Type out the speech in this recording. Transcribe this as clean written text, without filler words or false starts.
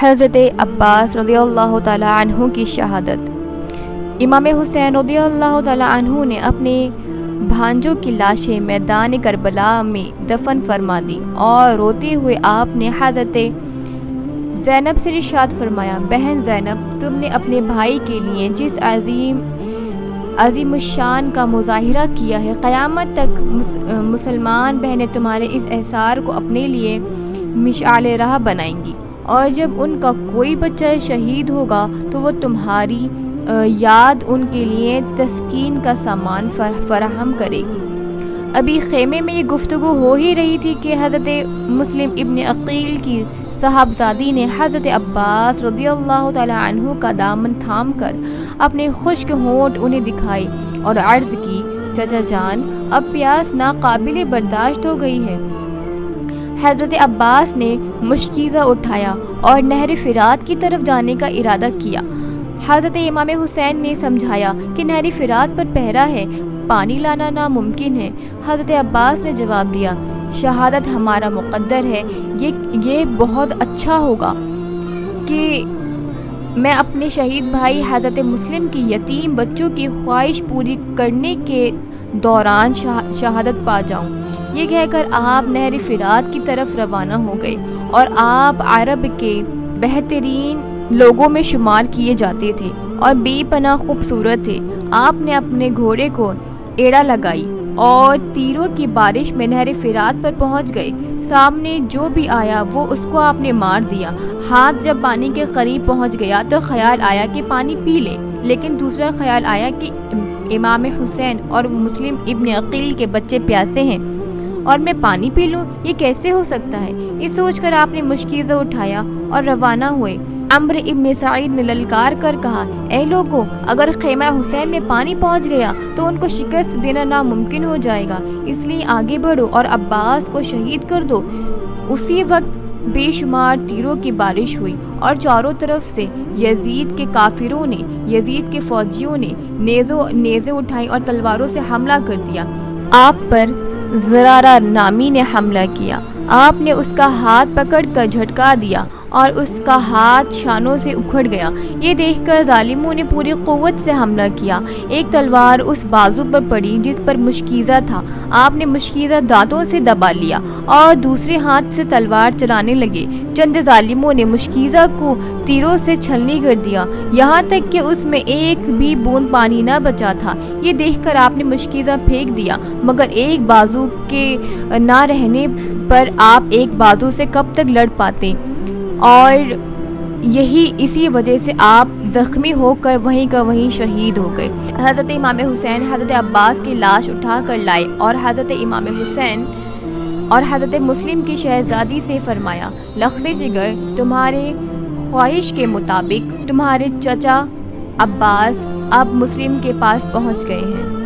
حضرت عباس رضی اللہ تعالی عنہ کی شہادت۔ امام حسین رضی اللہ تعالی عنہ نے اپنے بھانجوں کی لاشیں میدان کربلا میں دفن فرما دی اور روتے ہوئے آپ نے حضرت زینب سے ارشاد فرمایا، بہن زینب، تم نے اپنے بھائی کے لیے جس عظیم الشان کا مظاہرہ کیا ہے، قیامت تک مسلمان بہنیں تمہارے اس احسار کو اپنے لیے مشعل راہ بنائیں گی، اور جب ان کا کوئی بچہ شہید ہوگا تو وہ تمہاری یاد ان کے لیے تسکین کا سامان فراہم کرے گی۔ ابھی خیمے میں یہ گفتگو ہو ہی رہی تھی کہ حضرت مسلم ابن عقیل کی صاحبزادی نے حضرت عباس رضی اللہ تعالی عنہ کا دامن تھام کر اپنے خشک ہونٹ انہیں دکھائے اور عرض کی، چچا جان، اب پیاس ناقابل برداشت ہو گئی ہے۔ حضرت عباس نے مشکیزہ اٹھایا اور نہر فرات کی طرف جانے کا ارادہ کیا۔ حضرت امام حسین نے سمجھایا کہ نہر فرات پر پہرا ہے، پانی لانا ناممکن ہے۔ حضرت عباس نے جواب دیا، شہادت ہمارا مقدر ہے، یہ بہت اچھا ہوگا کہ میں اپنے شہید بھائی حضرت مسلم کی یتیم بچوں کی خواہش پوری کرنے کے دوران شہادت پا جاؤں۔ یہ کہہ کر آپ نہر فرات کی طرف روانہ ہو گئے، اور آپ عرب کے بہترین لوگوں میں شمار کیے جاتے تھے اور بے پناہ خوبصورت تھے۔ آپ نے اپنے گھوڑے کو ایڑا لگائی اور تیروں کی بارش میں نہر فرات پر پہنچ گئے۔ سامنے جو بھی آیا وہ اس کو آپ نے مار دیا۔ ہاتھ جب پانی کے قریب پہنچ گیا تو خیال آیا کہ پانی پی لے، لیکن دوسرا خیال آیا کہ امام حسین اور مسلم ابن عقیل کے بچے پیاسے ہیں اور میں پانی پی لوں، یہ کیسے ہو سکتا ہے؟ یہ سوچ کر آپ نے مشکیزہ اٹھایا اور روانہ ہوئے۔ عمرو ابن سعید نے للکار کر کہا، اے لوگو، اگر خیمہ حسین میں پانی پہنچ گیا تو ان کو شکست دینا ناممکن ہو جائے گا، اس لیے آگے بڑھو اور عباس کو شہید کر دو۔ اسی وقت بے شمار تیروں کی بارش ہوئی اور چاروں طرف سے یزید کے کافروں نے، یزید کے فوجیوں نے نیزے اٹھائی اور تلواروں سے حملہ کر دیا۔ آپ پر زرارہ نامی نے حملہ کیا۔ آپ نے اس کا ہاتھ پکڑ کر جھٹکا دیا اور اس کا ہاتھ شانوں سے اکھڑ گیا۔ یہ دیکھ کر ظالموں نے پوری قوت سے حملہ کیا۔ ایک تلوار اس بازو پر پڑی جس پر مشکیزہ تھا۔ آپ نے مشکیزہ دانتوں سے دبا لیا اور دوسرے ہاتھ سے تلوار چلانے لگے۔ چند ظالموں نے مشکیزہ کو تیروں سے چھلنی کر دیا، یہاں تک کہ اس میں ایک بھی بوند پانی نہ بچا تھا۔ یہ دیکھ کر آپ نے مشکیزہ پھینک دیا، مگر ایک بازو کے نہ رہنے پر آپ ایک بازو سے کب تک لڑ پاتے، اور اسی وجہ سے آپ زخمی ہو کر وہیں کا وہیں شہید ہو گئے۔ حضرت امام حسین حضرت عباس کی لاش اٹھا کر لائے اور حضرت امام حسین اور حضرت مسلم کی شہزادی سے فرمایا، لخت جگر، تمہارے خواہش کے مطابق تمہارے چچا عباس اب مسلم کے پاس پہنچ گئے ہیں۔